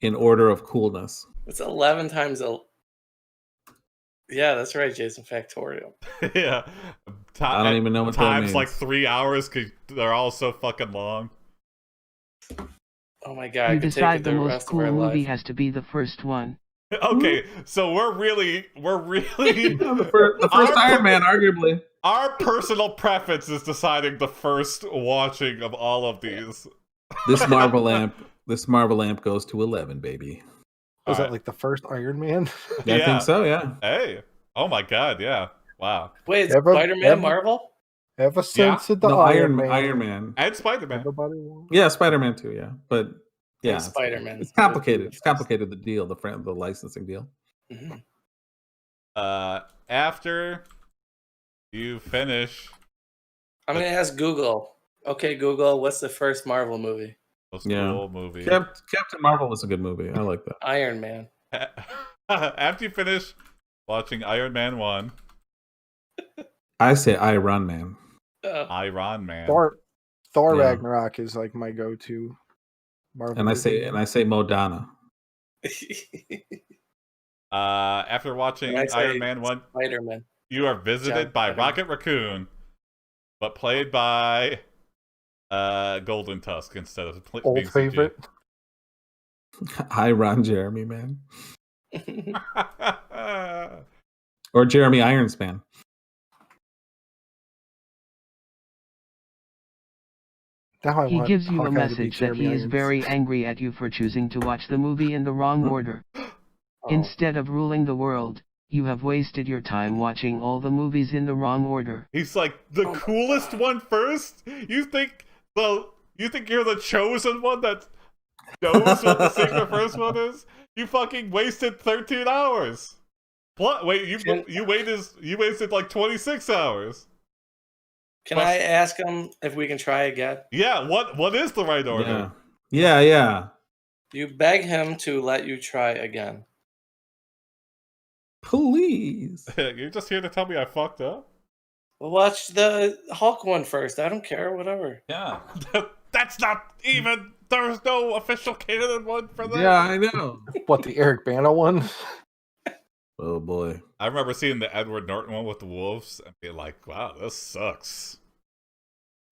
in order of coolness. It's 11 times Yeah, that's right, Jason Factorial. Yeah. I don't even know what that times means. like 3 hours because they're all so fucking long. Oh my god, I You could decide take the it the most rest of cool our movie life. has to be the first one. Okay, so we're really the first Iron Man, arguably. Our personal preference is deciding the first watching of all of these. This Marvel lamp goes to 11, baby. Was that like the first Iron Man? Yeah, I think so, yeah. Hey. Oh my god, yeah. Wow. Wait, is Spider-Man Marvel? Ever since the Iron Man. And Spider-Man. Everybody wants. Yeah, Spider-Man too, yeah. But yeah, And Spider-Man. It's complicated. It's complicated, the deal, the licensing deal. Mm-hmm. After you finish, I'm gonna ask Google. Okay, Google, what's the first Marvel movie? most cool movie. Captain Marvel was a good movie. I like that. Iron Man. After you finish watching Iron Man 1, I say Iron Man. Iron Man. Thor Yeah. Ragnarok is like my go-to Marvel. And I say Modana. After watching Iron Man 1, Spider-Man. you are visited by Rocket Raccoon, but played by Golden Tusk instead of old being favorite. Hi, Ron Jeremy, man. Or Jeremy Ironspan. He gives you a message that he is very angry at you for choosing to watch the movie in the wrong order. Instead of ruling the world, you have wasted your time watching all the movies in the wrong order. He's like, the coolest one first? You think you're the chosen one that knows what the secret first one is? You fucking wasted 13 hours. Wait, you wasted like 26 hours. Can I ask him if we can try again? Yeah, what is the right order? Yeah. You beg him to let you try again. Please. You're just here to tell me I fucked up? Well, watch the Hulk one first. I don't care, whatever. Yeah. That's not even... There's no official canon one for that. Yeah, I know. What, the Eric Bana one? Oh boy. I remember seeing the Edward Norton one with the wolves and being like, wow, this sucks.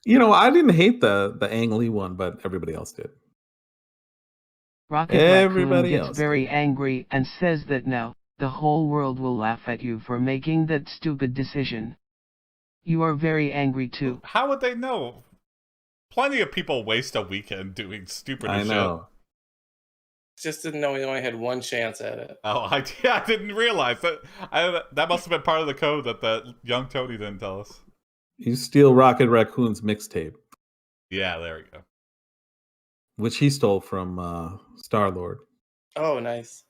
You know, I didn't hate the Ang Lee one, but everybody else did. Rocket Raccoon gets very angry and says that now, the whole world will laugh at you for making that stupid decision. You are very angry too. How would they know? Plenty of people waste a weekend doing stupid I know. Just didn't know he only had one chance at it. Oh, I didn't realize that. That must have been part of the code that young Tony didn't tell us. You steal Rocket Raccoon's mixtape. Yeah, there we go. Which he stole from Star-Lord. Oh, nice.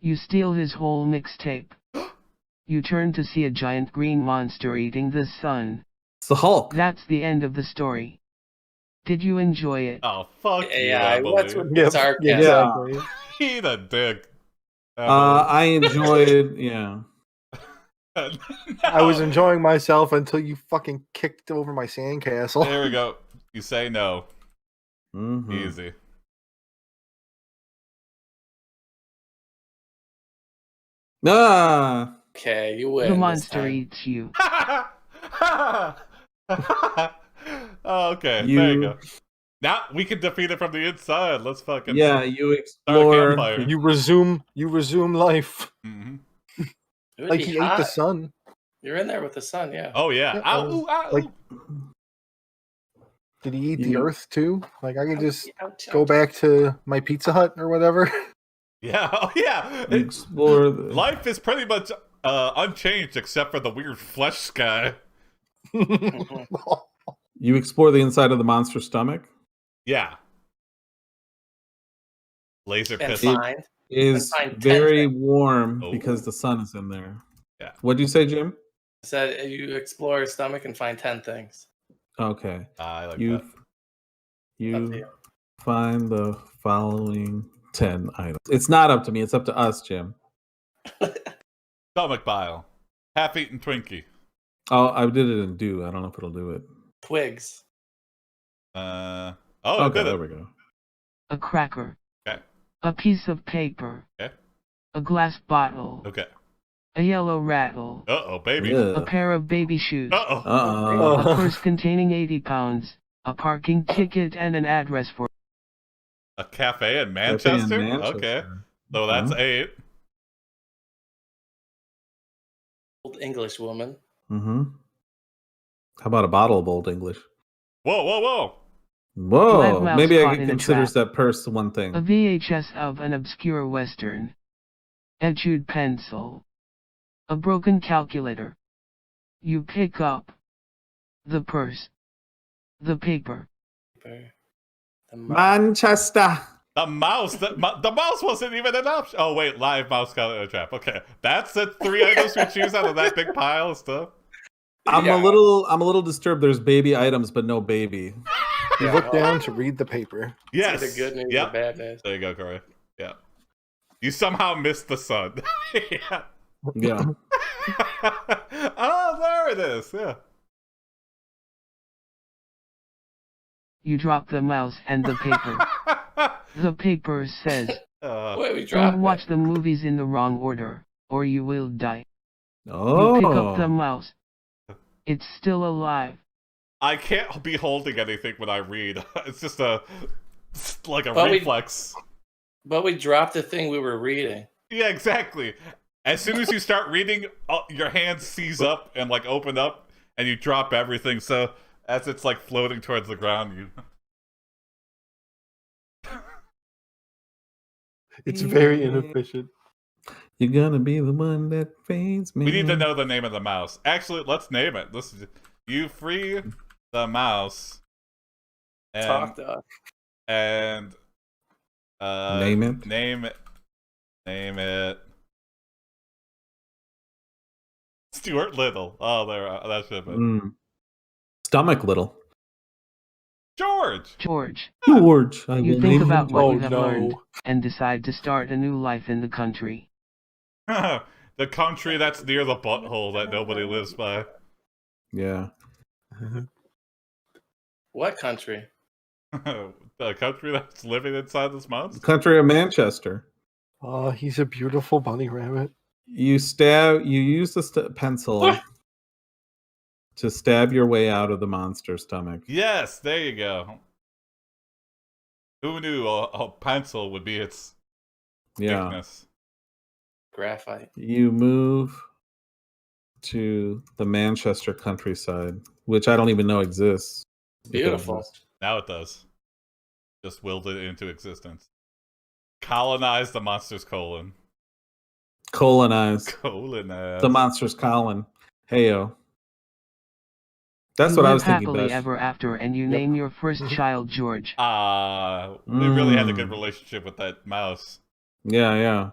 You steal his whole mixtape. You turn to see a giant green monster eating the sun. It's the Hulk. That's the end of the story. Did you enjoy it? Oh, fuck yeah, what's with Yep, sarcasm? yeah, exactly. Eat a dick. I enjoyed, yeah. No. I was enjoying myself until you fucking kicked over my sandcastle. There we go. You say no. Mm-hmm. Easy. Ah. Okay, you win. The monster eats you. Oh, okay, there you go. Now we can defeat it from the inside. Let's fucking you start a explore. campfire. You resume life. Mm-hmm. Like he ate the sun. You're in there with the sun, yeah. Oh yeah. Ow, ow. Like, did he eat the earth too? Like I could just go ouch. back to my Pizza Hut or whatever. Yeah, oh yeah. You explore. Life is pretty much unchanged except for the weird flesh guy. You explore the inside of the monster's stomach. Yeah. Laser And pistol. find. Is I find 10 very things. warm Oh. because the sun is in there. Yeah. What'd you say, Jim? I said you explore his stomach and find 10 things. Okay. I like You Up to you you. find the following 10 items. It's not up to me. It's up to us, Jim. that. Stomach bile. Half-eaten Twinkie. Oh, I did it in do. I don't know if it'll do it. Twigs. Oh, Okay, did there it. we go. A cracker. Okay. A piece of paper. Okay. A glass bottle. Okay. A yellow rattle. Uh-oh, baby. Yeah. A pair of baby shoes. Uh-oh. A purse containing 80 pounds. A parking ticket and an address for A cafe in Manchester? Manchester. Okay. So that's 8. Old English woman. Mm-hmm. How about a bottle of Old English? Whoa, whoa, whoa. Whoa. Live mouse Maybe I caught could in a consider trap. that purse one thing. a VHS of an obscure western. A chewed pencil. A broken calculator. You pick up the purse. The paper. The Manchester. The mouse. The mouse wasn't even an option. Oh, wait. Live mouse caught in a trap. Okay. That's the 3 items we choose out of that big pile of stuff. I'm a little disturbed. There's baby items, but no baby. You look down to read the paper. Yes. It's either good news Yep. or bad news. There you go, Corey. Yeah. You somehow missed the sun. Yeah. Yeah. Oh, there it is. Yeah. You drop the mouse and the paper. The paper says, Wait, we dropped don't watch the movies in the wrong order, or you will die. Oh. You pick up the mouse. It's still alive. I can't be holding anything when I read. It's just like a But reflex. But we dropped the thing we were reading. Yeah, exactly. As soon as you start reading, your hands seize up and like open up, and you drop everything. So as it's like floating towards the ground, you. It's very inefficient. You're gonna be the one that fades me. We need to know the name of the mouse. Actually, let's name it. You free the mouse. And, Talk to us. And name it. Name it. Stuart Little. Oh, there. That should have been. Stomach Little. George. George. I You will think name about him what you George. have learned, and decide to start a new life in the country. The country that's near the butthole that nobody lives by. Yeah. What country? The country that's living inside this monster. Country of Manchester. Oh, he's a beautiful bunny rabbit. You use the pencil to stab your way out of the monster's stomach. Yes, there you go. Who knew a pencil would be its thickness? Graphite. You move to the Manchester countryside, which I don't even know exists. Beautiful. Now it does. Just willed it into existence. Colonize the monster's colon. Colonize. Colonize. The monster's colon. Heyo. That's You what I live was thinking, happily Besh. ever after, and you name your first child George. They really had a good relationship with that mouse. Yeah.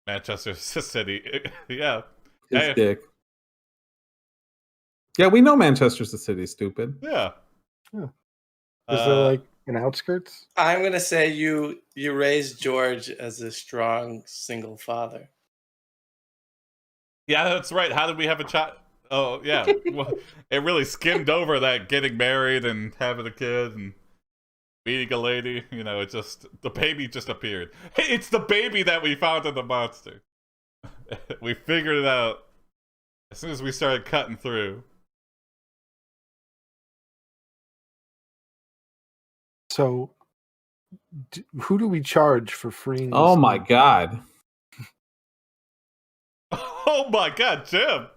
Manchester City. Yeah. His dick. Yeah, we know Manchester's the city, stupid. Yeah. Is there like an outskirts? I'm gonna say you raised George as a strong single father. Yeah, that's right. How did we have a child? Oh, yeah. Well, it really skimmed over that getting married and having a kid and meeting a lady. You know, the baby just appeared. Hey, it's the baby that we found in the monster. We figured it out as soon as we started cutting through. So, who do we charge for freeing? Oh my god. Oh my god, Jim!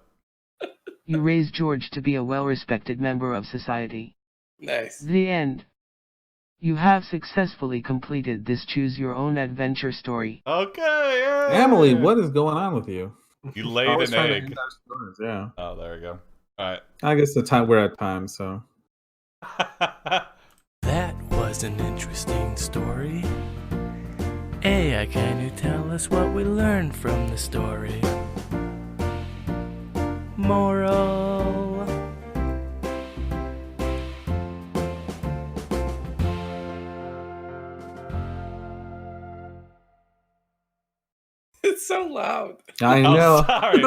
You raise George to be a well-respected member of society. Nice. The end. You have successfully completed this choose-your-own-adventure story. Okay, yeah. Emily, what is going on with you? You laid Always an trying to egg. end our stories, yeah. Oh, there we go. All right. I guess we're at time, so. That was an interesting story. AI, can you tell us what we learned from the story? Moral. It's so loud. I know. Sorry.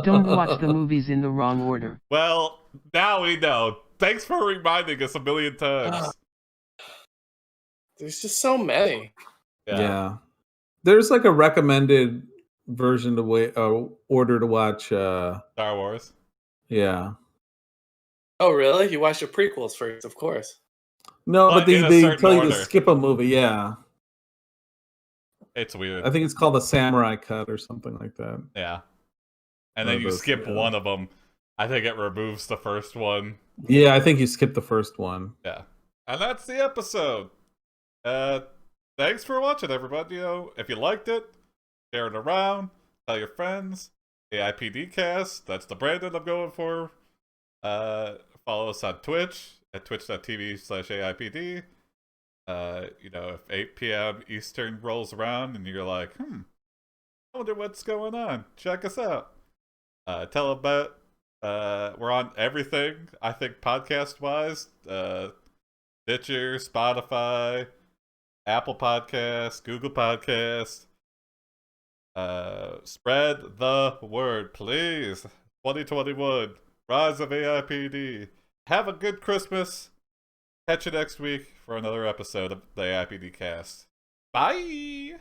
Don't watch the movies in the wrong order. Well, now we know. Thanks for reminding us a million times. There's just so many. Yeah. There's like a recommended version to order to watch. Star Wars. Yeah. Oh, really? You watched the prequels first, of course. No, but they tell you order. to skip a movie. Yeah. It's weird. I think it's called the Samurai Cut or something like that. Yeah. And then you skip one of them. I think it removes the first one. Yeah, I think you skipped the first one. Yeah. And that's the episode. Thanks for watching, everybody. If you liked it, share it around. Tell your friends. AIPDcast. That's the brand that I'm going for. Follow us on Twitch at twitch.tv/AIPD. If 8 p.m. Eastern rolls around and you're like, I wonder what's going on, check us out. Tell about we're on everything, I think, podcast-wise. Stitcher, Spotify, Apple Podcasts, Google Podcasts. Spread the word, please. 2021, Rise of AIPD. Have a good Christmas. Catch you next week for another episode of the AIPD cast. Bye!